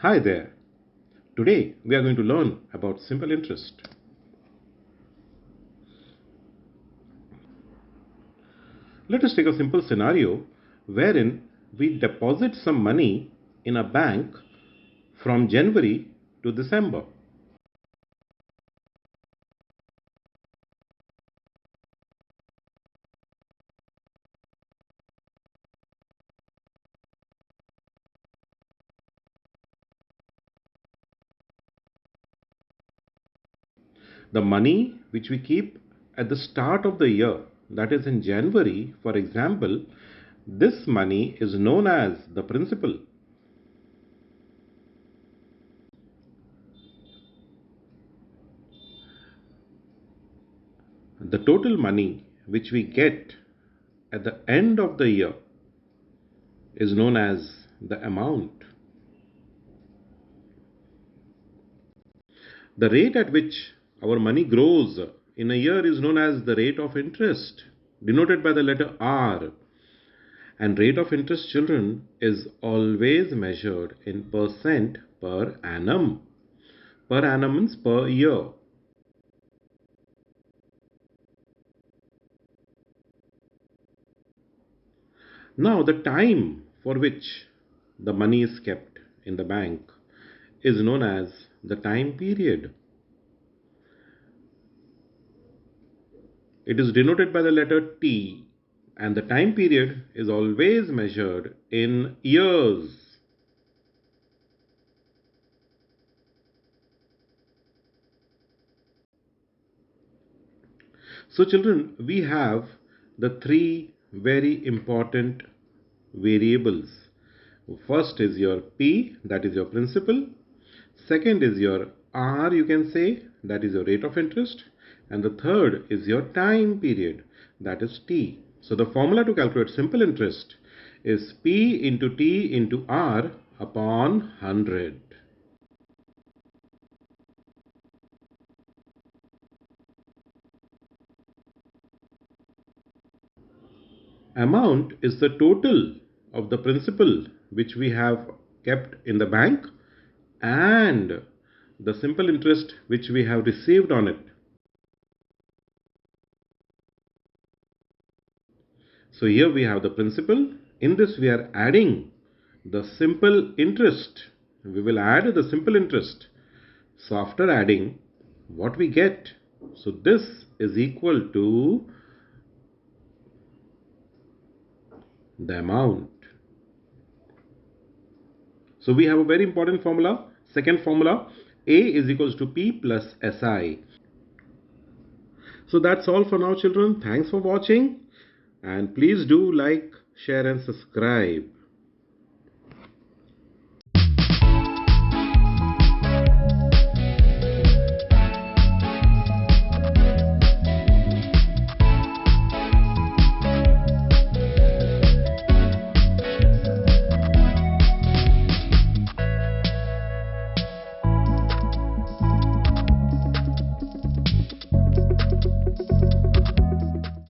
Hi there. Today we are going to learn about simple interest. Let us take a simple scenario wherein we deposit some money in a bank from January to December. The money which we keep at the start of the year, that is in January, for example, this money is known as the principal. The total money which we get at the end of the year is known as the amount. The rate at which our money grows in a year is known as the rate of interest, denoted by the letter R. And rate of interest, children, is always measured in percent per annum. Per annum means per year. Now, the time for which the money is kept in the bank is known as the time period. It is denoted by the letter T, and the time period is always measured in years. So, children, we have the three very important variables. First is your P, that is your principal. Second is your R, you can say, that is your rate of interest. And the third is your time period, that is T. So, the formula to calculate simple interest is P into T into R upon 100. Amount is the total of the principal which we have kept in the bank and the simple interest which we have received on it. So here we have the principal. In this we are adding the simple interest. We will add the simple interest. So after adding, what we get? So this is equal to the amount. So we have a very important formula. Second formula, A is equals to P plus SI. So that's all for now, children. Thanks for watching, and please do like, share and subscribe.